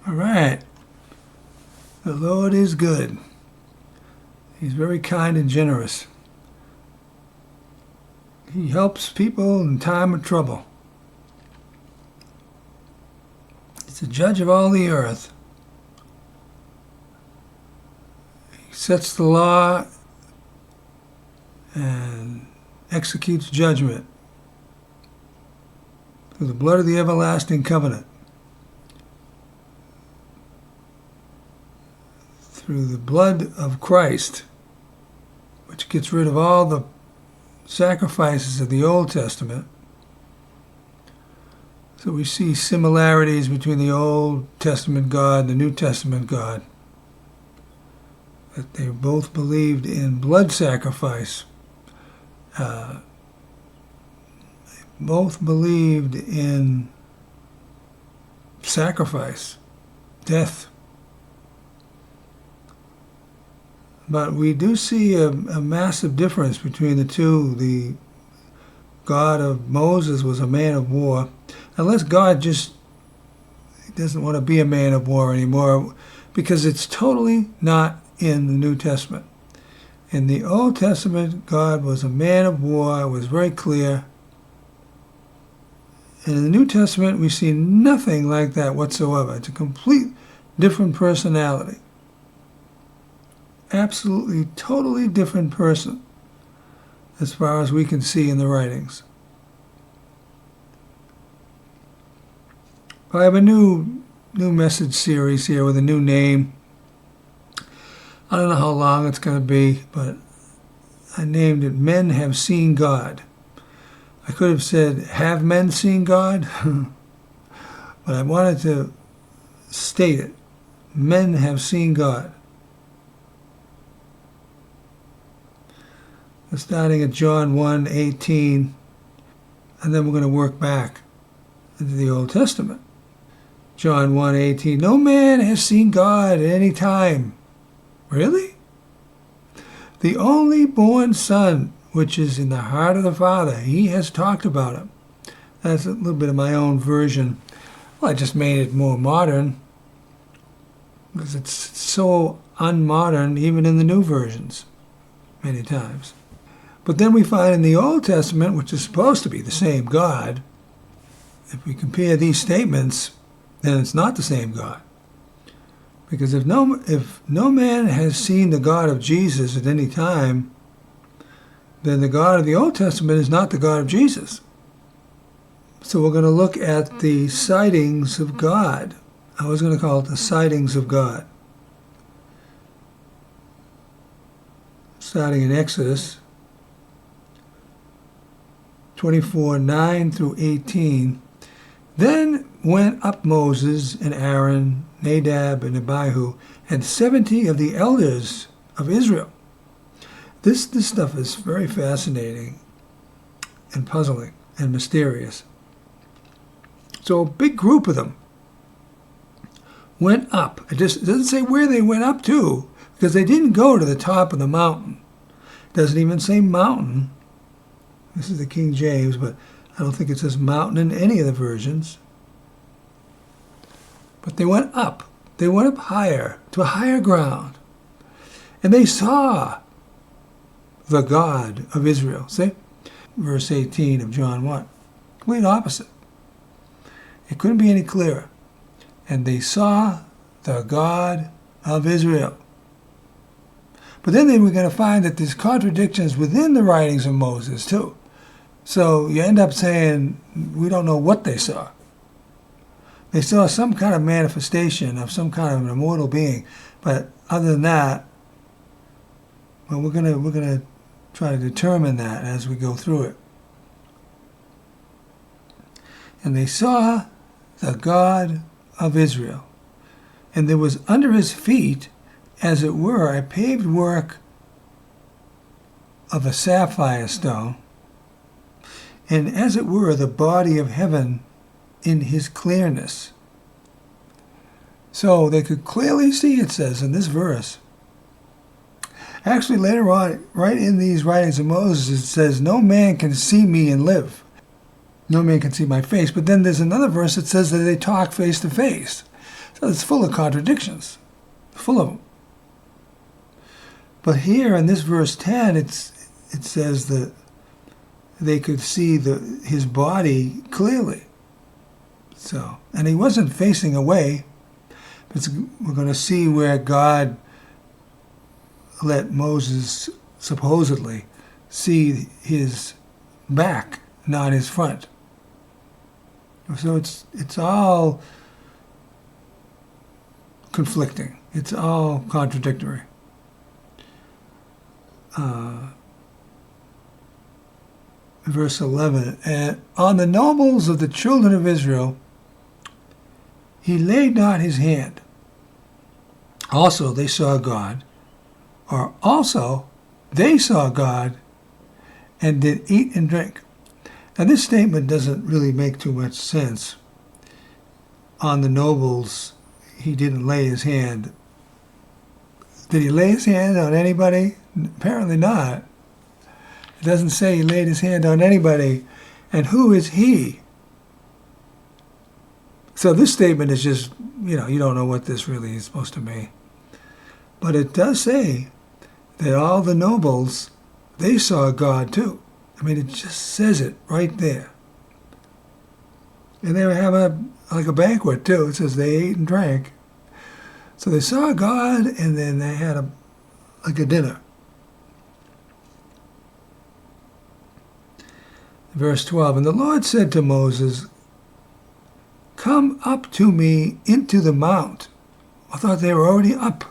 All right. The Lord is good. He's very kind and generous. He helps people in time of trouble. He's the judge of all the earth. He sets the law and executes judgment through the blood of the everlasting covenant. Through the blood of Christ, which gets rid of all the sacrifices of the Old Testament. So we see similarities between the Old Testament God and the New Testament God. That they both believed in blood sacrifice. They both believed in sacrifice, death. But we do see a massive difference between the two. The God of Moses was a man of war. Unless God just doesn't want to be a man of war anymore, because it's totally not in the New Testament. In the Old Testament, God was a man of war. It was very clear. And in the New Testament, we see nothing like that whatsoever. It's a complete different personality. Absolutely, totally different person as far as we can see in the writings. I have a new message series here with a new name. I don't know how long it's going to be, but I named it Men Have Seen God. I could have said, Have Men Seen God? But I wanted to state it. Men have seen God. We're starting at John 1:18, and then we're going to work back into the Old Testament. John 1:18, no man has seen God at any time. Really? The only born Son, which is in the heart of the Father, he has talked about him. That's a little bit of my own version. Well, I just made it more modern, because it's so unmodern even in the new versions, many times. But then we find in the Old Testament, which is supposed to be the same God, if we compare these statements, then it's not the same God. Because if no man has seen the God of Jesus at any time, then the God of the Old Testament is not the God of Jesus. So we're going to look at the sightings of God. I was going to call it the sightings of God. Starting in Exodus 24:9 through 18. Then went up Moses and Aaron, Nadab and Abihu, and 70 of the elders of Israel. This stuff is very fascinating and puzzling and mysterious. So a big group of them went up. It doesn't say where they went up to, because they didn't go to the top of the mountain. It doesn't even say mountain. This is the King James, but I don't think it says mountain in any of the versions. But they went up. They went up higher, to a higher ground. And they saw the God of Israel. See? Verse 18 of John 1. Complete opposite. It couldn't be any clearer. And they saw the God of Israel. But then they were going to find that there's contradictions within the writings of Moses too. So you end up saying, we don't know what they saw. They saw some kind of manifestation of some kind of an immortal being. But other than that, well, we're gonna try to determine that as we go through it. And they saw the God of Israel. And there was under his feet, as it were, a paved work of a sapphire stone, and as it were, the body of heaven in his clearness. So they could clearly see, it says in this verse. Actually, later on, right in these writings of Moses, it says, no man can see me and live. No man can see my face. But then there's another verse that says that they talk face to face. So it's full of contradictions, full of them. But here in this verse 10, it says that they could see his body clearly. So, and he wasn't facing away. We're going to see where God let Moses supposedly see his back, not his front. So it's all conflicting. It's all contradictory. Verse 11, and on the nobles of the children of Israel he laid not his hand. Also they saw God, or also they saw God and did eat and drink. Now this statement doesn't really make too much sense. On the nobles he didn't lay his hand. Did he lay his hand on anybody? Apparently not. It doesn't say he laid his hand on anybody. And who is he? So this statement is just, you don't know what this really is supposed to mean. But it does say that all the nobles, they saw God too. I mean, it just says it right there. And they were having a banquet too. It says they ate and drank. So they saw God, and then they had a dinner. Verse 12, and the Lord said to Moses, come up to me into the mount. I thought they were already up,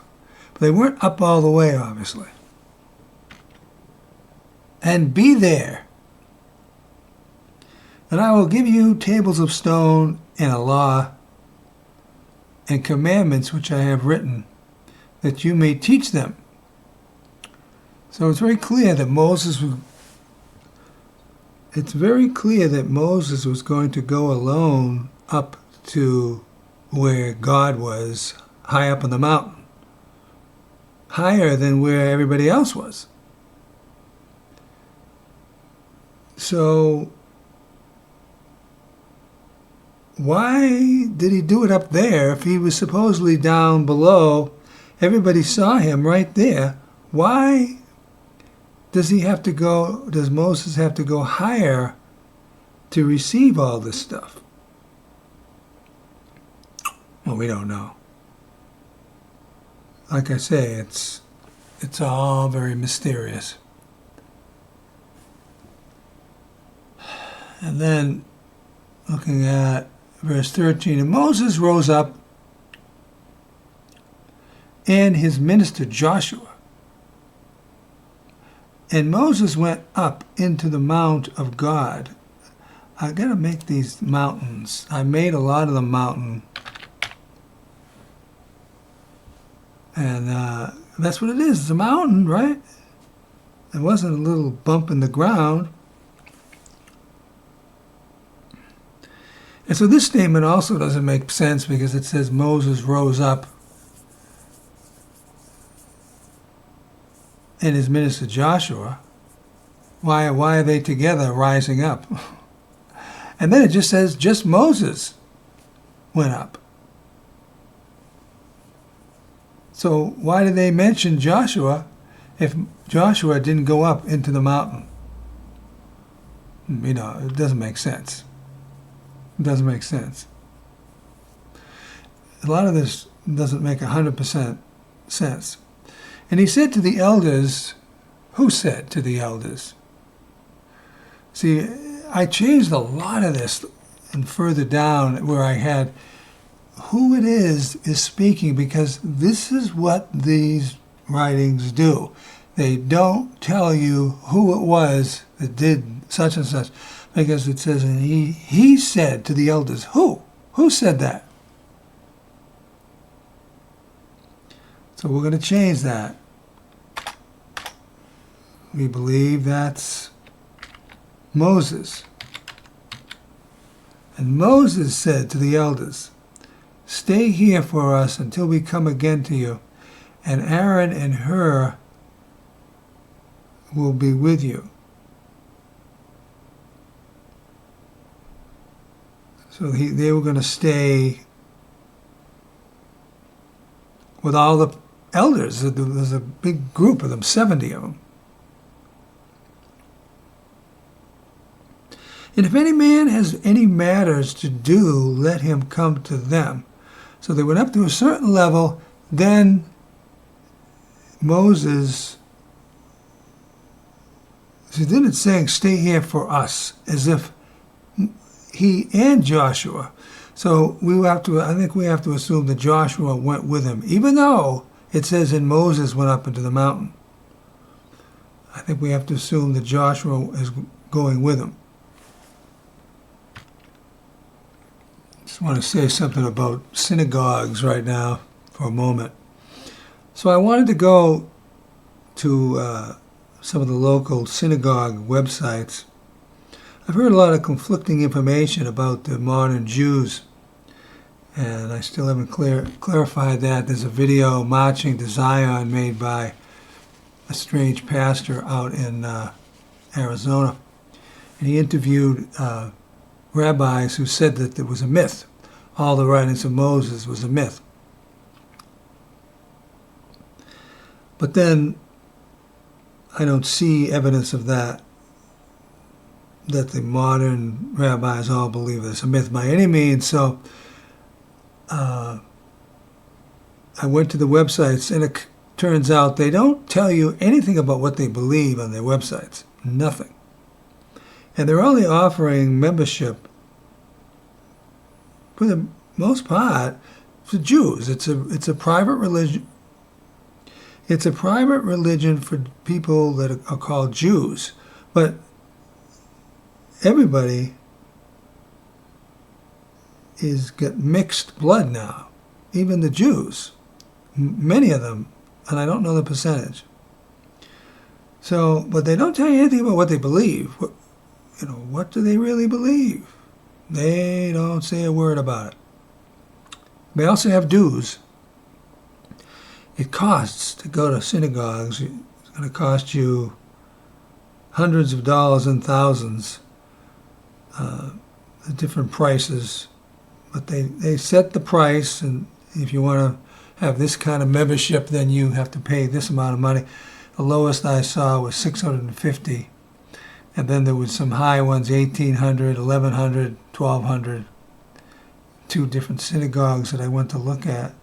but they weren't up all the way, obviously. And be there. And I will give you tables of stone and a law and commandments which I have written, that you may teach them. So it's very clear that Moses was going to go alone up to where God was, high up on the mountain, higher than where everybody else was. So why did he do it up there if he was supposedly down below? Everybody saw him right there. Why does Moses have to go higher to receive all this stuff? Well, we don't know. Like I say, it's all very mysterious. And then looking at verse 13, and Moses rose up and his minister Joshua. And Moses went up into the mount of God. I got to make these mountains. I made a lot of the mountain. And that's what it is. It's a mountain, right? It wasn't a little bump in the ground. And so this statement also doesn't make sense because it says Moses rose up and his minister Joshua. Why are they together rising up? And then it just says just Moses went up. So why did they mention Joshua if Joshua didn't go up into the mountain? It doesn't make sense. It doesn't make sense. A lot of this doesn't make 100% sense. And he said to the elders, who said to the elders? See, I changed a lot of this and further down where I had who it is speaking, because this is what these writings do. They don't tell you who it was that did such and such, because it says, and he said to the elders. Who? Who said that? So we're going to change that. We believe that's Moses. And Moses said to the elders, stay here for us until we come again to you, and Aaron and Hur will be with you. So they were going to stay with all the elders. There's a big group of them, 70 of them. And if any man has any matters to do, let him come to them. So they went up to a certain level. Then Moses, he didn't saying, stay here for us, as if he and Joshua. So I think we have to assume that Joshua went with him, even though it says in Moses went up into the mountain. I think we have to assume that Joshua is going with him. I want to say something about synagogues right now for a moment. So I wanted to go to some of the local synagogue websites. I've heard a lot of conflicting information about the modern Jews, and I still haven't clarified that. There's a video marching to Zion made by a strange pastor out in Arizona, and he interviewed rabbis who said that there was a myth. All the writings of Moses was a myth. But then I don't see evidence of that the modern rabbis all believe it's a myth by any means. So I went to the websites, and it turns out they don't tell you anything about what they believe on their websites. Nothing. And they're only offering membership, for the most part, for Jews. It's a private religion. It's a private religion for people that are called Jews. But everybody is got mixed blood now. Even the Jews, many of them, and I don't know the percentage. So, but they don't tell you anything about what they believe. What do they really believe? They don't say a word about it. They also have dues. It costs to go to synagogues. It's going to cost you hundreds of dollars and thousands, different prices. But they set the price, and if you want to have this kind of membership, then you have to pay this amount of money. The lowest I saw was $650. And then there was some high ones, $1,800, $1,100, $1,200. Two different synagogues that I went to look at.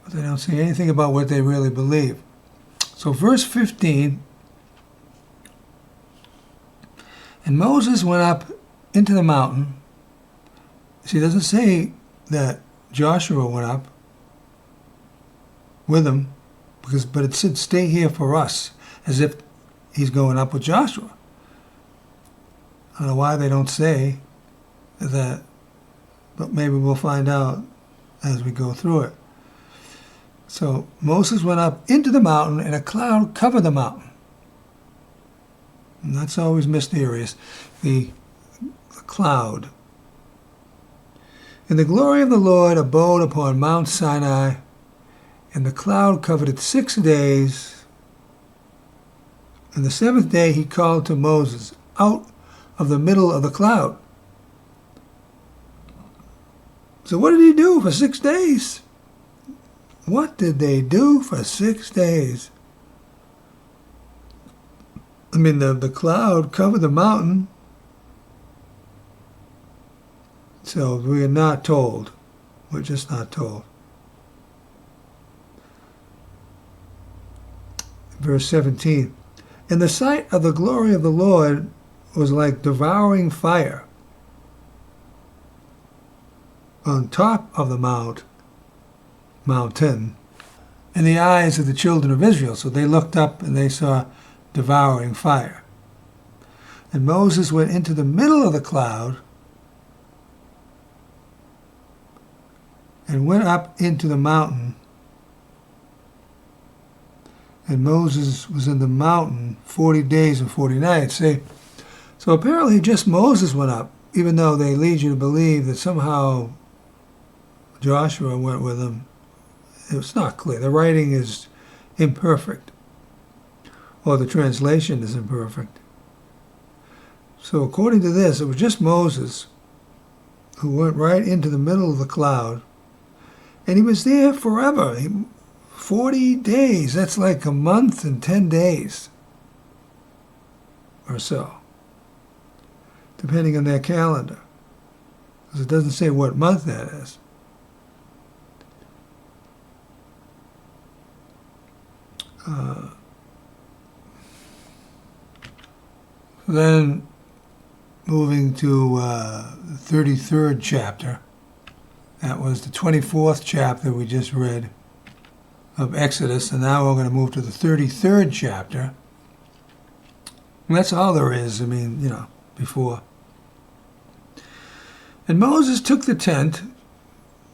But they don't say anything about what they really believe. So verse 15, and Moses went up into the mountain. See, it doesn't say that Joshua went up with him, but it said, stay here for us, as if he's going up with Joshua. I don't know why they don't say that, but maybe we'll find out as we go through it. So Moses went up into the mountain, and a cloud covered the mountain. And that's always mysterious, the cloud. And the glory of the Lord abode upon Mount Sinai, and the cloud covered it 6 days. And the seventh day he called to Moses out of the middle of the cloud. So what did he do for 6 days? What did they do for 6 days? I mean, the cloud covered the mountain. So we are not told. We're just not told. Verse 17. And the sight of the glory of the Lord was like devouring fire on top of the mountain, in the eyes of the children of Israel. So they looked up and they saw devouring fire. And Moses went into the middle of the cloud and went up into the mountain. And Moses was in the mountain 40 days and 40 nights. So apparently just Moses went up, even though they lead you to believe that somehow Joshua went with him. It's not clear. The writing is imperfect, or the translation is imperfect. So according to this, it was just Moses who went right into the middle of the cloud And he was there forever. 40 days. That's like a month and 10 days or so, depending on their calendar. Because it doesn't say what month that is. Then moving to the 33rd chapter. That was the 24th chapter we just read of Exodus, and now we're going to move to the 33rd chapter. And that's all there is, before. And Moses took the tent,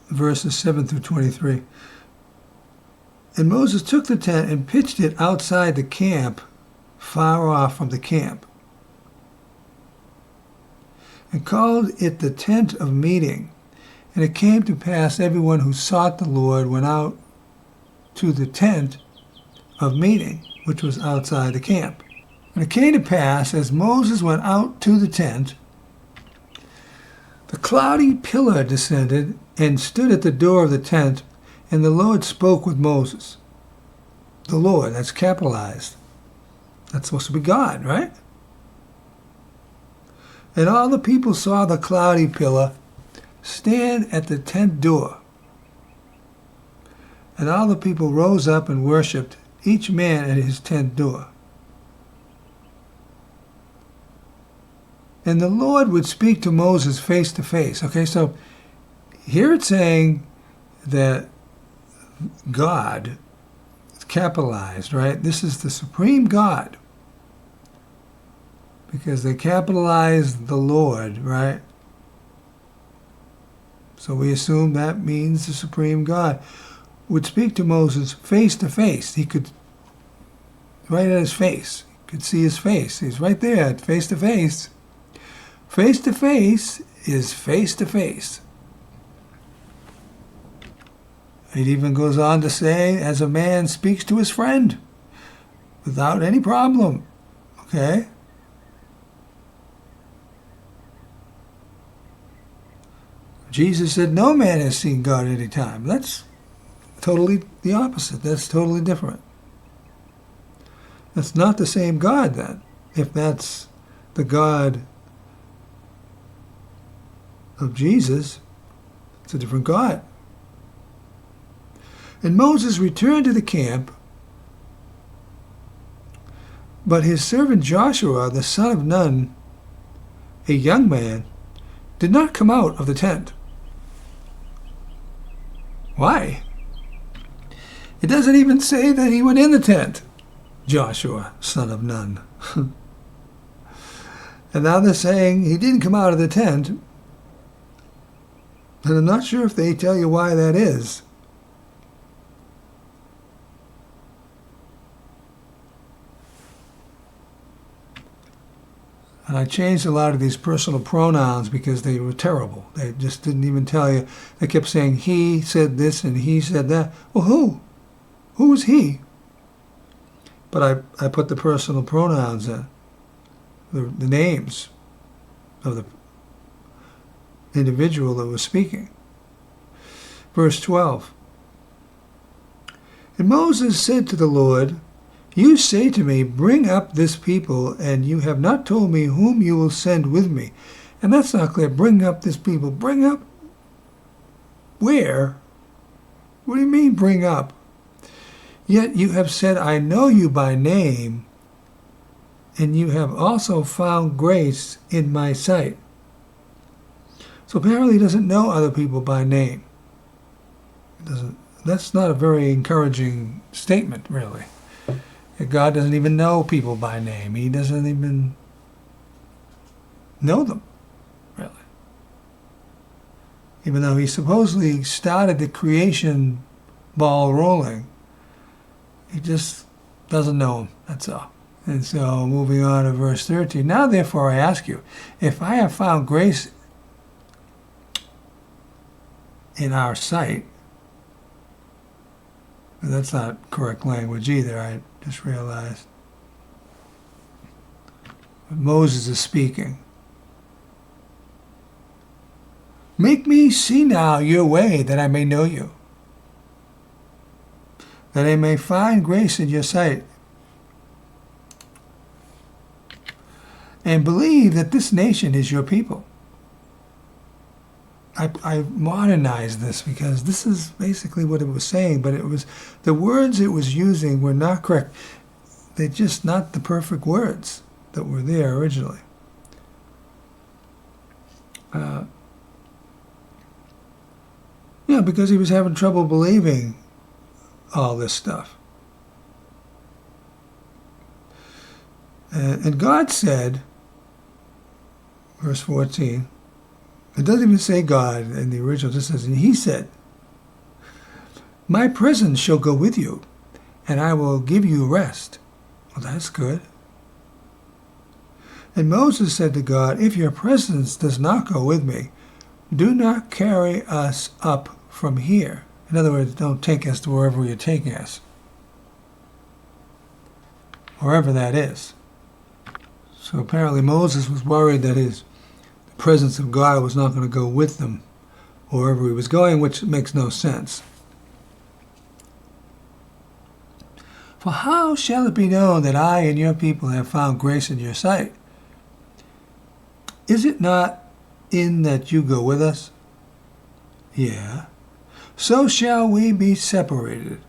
verses 7 through 23. And Moses took the tent and pitched it outside the camp, far off from the camp, and called it the tent of meeting. And it came to pass, everyone who sought the Lord went out to the tent of meeting, which was outside the camp. And it came to pass, as Moses went out to the tent, the cloudy pillar descended and stood at the door of the tent, and the Lord spoke with Moses. The Lord, that's capitalized. That's supposed to be God, right? And all the people saw the cloudy pillar stand at the tent door. And all the people rose up and worshipped, each man at his tent door. And the Lord would speak to Moses face to face. Okay, so here it's saying that God, it's capitalized, right? This is the supreme God. Because they capitalized the Lord, right? So we assume that means the supreme God would speak to Moses face to face. He could, right at his face, he could see his face. He's right there, face to face. Face to face is face to face. It even goes on to say, as a man speaks to his friend, without any problem. Okay? Jesus said, no man has seen God at any time. That's totally the opposite. That's totally different. That's not the same God then, if that's the God of Jesus. It's a different God. And Moses returned to the camp, but his servant Joshua, the son of Nun, a young man, did not come out of the tent. Why? It doesn't even say that he went in the tent, Joshua, son of Nun. And now they're saying he didn't come out of the tent, and I'm not sure if they tell you why that is. And I changed a lot of these personal pronouns because they were terrible. They just didn't even tell you. They kept saying he said this and he said that. Well, who? Who was he? But I put the personal pronouns in, the names of the individual that was speaking. Verse 12. And Moses said to the Lord, you say to me, bring up this people, and you have not told me whom you will send with me. And that's not clear. Bring up this people. Bring up where? What do you mean bring up? Yet you have said, I know you by name, and you have also found grace in my sight. So apparently he doesn't know other people by name. That's not a very encouraging statement, really. God doesn't even know people by name. He doesn't even know them, really. Even though he supposedly started the creation ball rolling, he just doesn't know them, that's all. And so moving on to verse 13. Now therefore I ask you, if I have found grace in our sight, that's not correct language either, I just realized. Moses is speaking. Make me see now your way that I may know you. that I may find grace in your sight, and believe that this nation is your people. I modernized this because this is basically what it was saying, but it was the words it was using were not correct. They're just not the perfect words that were there originally. Because he was having trouble believing all this stuff. And God said, verse 14, it doesn't even say God in the original, it just says, and he said, my presence shall go with you, and I will give you rest. Well, that's good. And Moses said to God, if your presence does not go with me, do not carry us up from here. In other words, don't take us to wherever you're taking us. Wherever that is. So apparently Moses was worried that the presence of God was not going to go with them wherever he was going, which makes no sense. For how shall it be known that I and your people have found grace in your sight? Is it not in that you go with us? Yeah. So shall we be separated,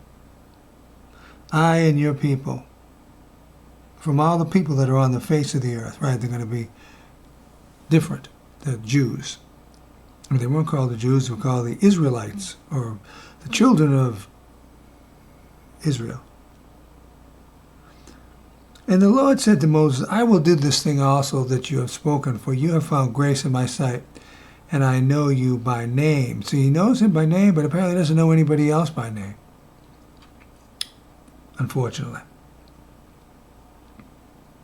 I and your people, from all the people that are on the face of the earth. Right, they're going to be different. The Jews. I mean, they weren't called the Jews, they were called the Israelites, or the children of Israel. And the Lord said to Moses, I will do this thing also that you have spoken, for you have found grace in my sight, and I know you by name. See, he knows him by name, but apparently doesn't know anybody else by name. Unfortunately.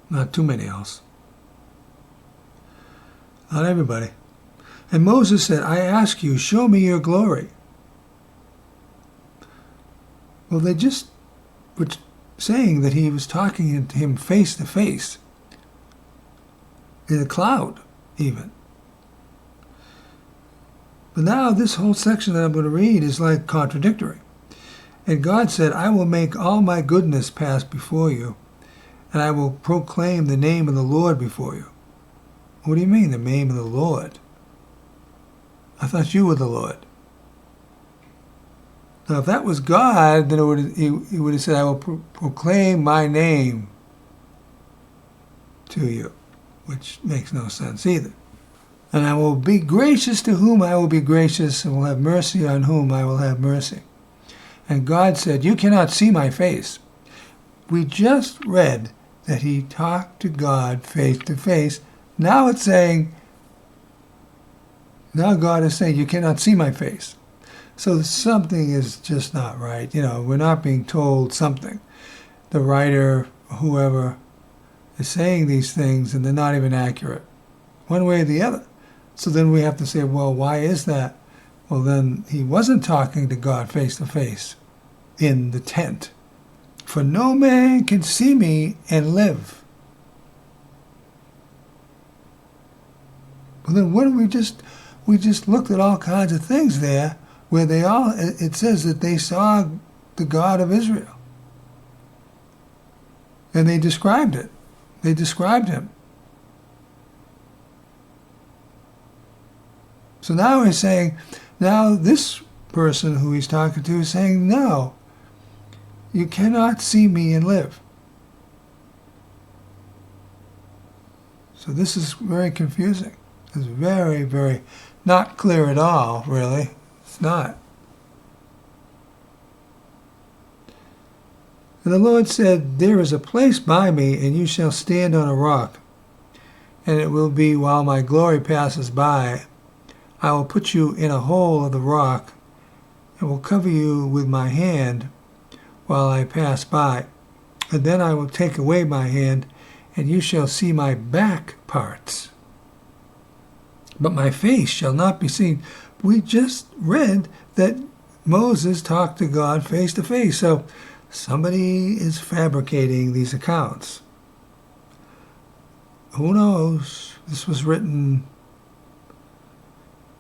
Not too many else. Not everybody. And Moses said, I ask you, show me your glory. Well, they just were saying that he was talking to him face to face, in a cloud even. But now this whole section that I'm going to read is like contradictory. And God said, I will make all my goodness pass before you, and I will proclaim the name of the Lord before you. What do you mean, the name of the Lord? I thought you were the Lord. Now, if that was God, then he would have said, I will proclaim my name to you, which makes no sense either. And I will be gracious to whom I will be gracious, and will have mercy on whom I will have mercy. And God said, you cannot see my face. We just read that he talked to God face to face. Now it's saying, now God is saying, you cannot see my face. So something is just not right. We're not being told something. The writer, whoever, is saying these things, and they're not even accurate, one way or the other. So then we have to say, well, why is that? Well, then he wasn't talking to God face to face in the tent. For no man can see me and live. Well, then what do we just looked at all kinds of things there where it says that they saw the God of Israel. And they described it. They described him. So now he's saying, now this person who he's talking to is saying, no, you cannot see me and live. So this is very confusing. It's very, very not clear at all, really. It's not. And the Lord said, there is a place by me, and you shall stand on a rock. And it will be while my glory passes by, I will put you in a hole of the rock, and will cover you with my hand while I pass by. And then I will take away my hand, and you shall see my back parts. But my face shall not be seen. We just read that Moses talked to God face to face. So somebody is fabricating these accounts. Who knows? This was written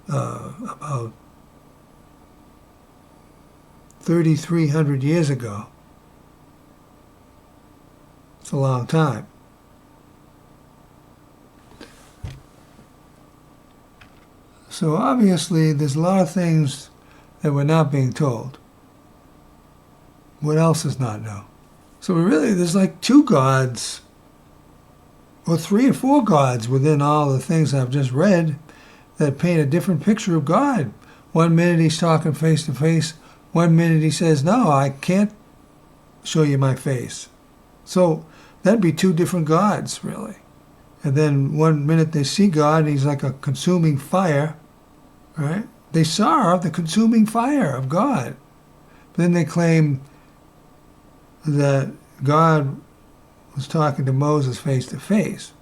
about 3,300 years ago. It's a long time. So obviously there's a lot of things that we're not being told. What else is not known? So really there's like two gods, or three or four gods within all the things I've just read that paint a different picture of God. 1 minute he's talking face to face. 1 minute he says, no, I can't show you my face. So that'd be two different gods, really. And then 1 minute they see God and he's like a consuming fire, right? They saw the consuming fire of God. But then they claim that God was talking to Moses face to face.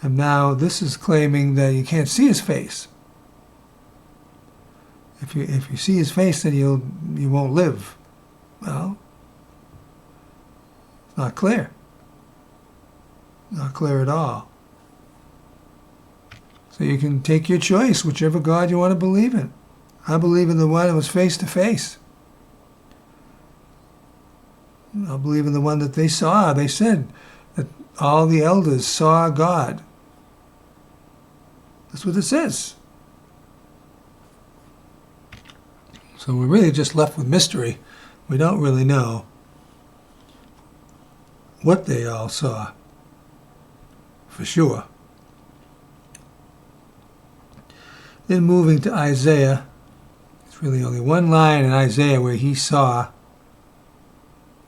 And now this is claiming that you can't see his face. If you see his face, then you won't live. Well, it's not clear. Not clear at all. So you can take your choice, whichever God you want to believe in. I believe in the one that was face to face. I believe in the one that they saw. They said that all the elders saw God. That's what it says. So we're really just left with mystery. We don't really know what they all saw, for sure. Then moving to Isaiah, it's really only one line in Isaiah where he saw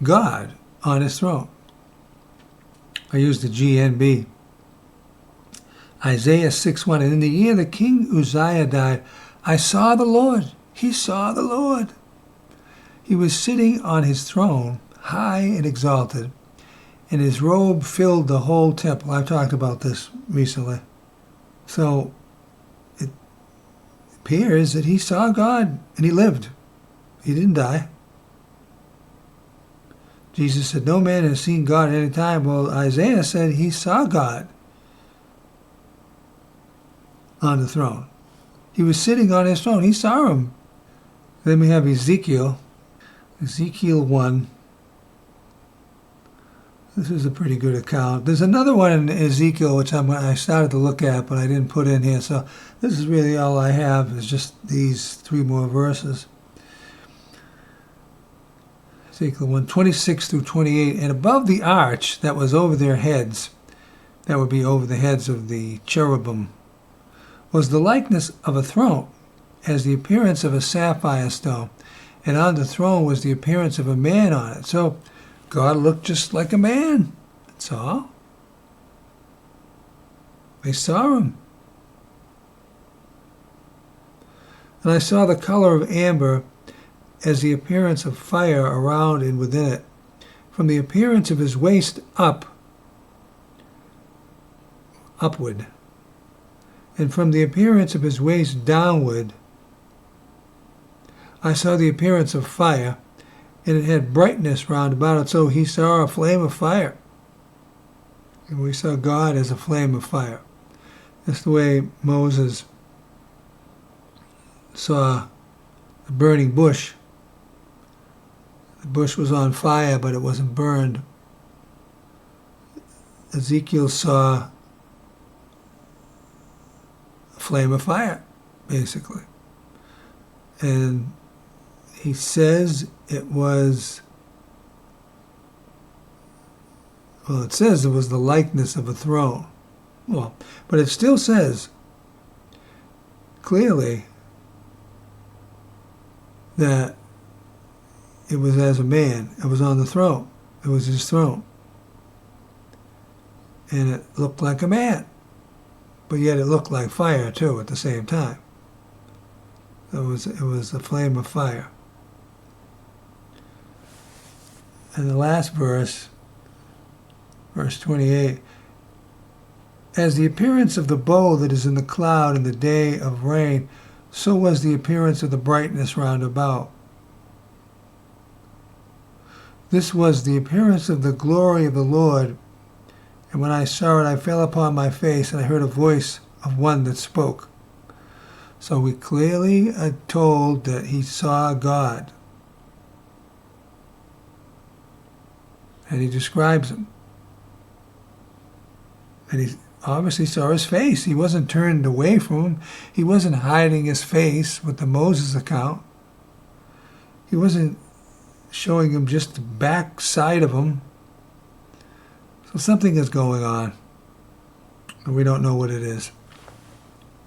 God on his throne. I used the GNB. Isaiah 6:1, and in the year that King Uzziah died, I saw the Lord. He saw the Lord. He was sitting on his throne, high and exalted, and his robe filled the whole temple. I've talked about this recently. So it appears that he saw God and he lived. He didn't die. Jesus said, no man has seen God at any time. Well, Isaiah said he saw God on the throne. He was sitting on his throne. He saw him. Then we have Ezekiel 1. This is a pretty good account. There's another one in Ezekiel which I started to look at, but I didn't put in here. So this is really all I have, is just these three more verses. Ezekiel 1, 26 through 28. And above the arch that was over their heads, that would be over the heads of the cherubim, was the likeness of a throne, as the appearance of a sapphire stone, and on the throne was the appearance of a man on it. So God looked just like a man. That's all. They saw him. And I saw the color of amber as the appearance of fire around and within it. From the appearance of his waist upward, and from the appearance of his waist downward, I saw the appearance of fire, and it had brightness round about it. So he saw a flame of fire. And we saw God as a flame of fire. That's the way Moses saw the burning bush. The bush was on fire, but it wasn't burned. Ezekiel saw a flame of fire, basically. And he says it was, well, it says it was the likeness of a throne. Well, but it still says clearly that it was as a man. It was on the throne. It was his throne. And it looked like a man. But yet it looked like fire, too, at the same time. It was a flame of fire. And the last verse, verse 28, as the appearance of the bow that is in the cloud in the day of rain, so was the appearance of the brightness round about. This was the appearance of the glory of the Lord. And when I saw it, I fell upon my face, and I heard a voice of one that spoke. So we clearly are told that he saw God. And he describes him. And he obviously saw his face. He wasn't turned away from him. He wasn't hiding his face with the Moses account. He wasn't showing him just the back side of him. So something is going on. And we don't know what it is.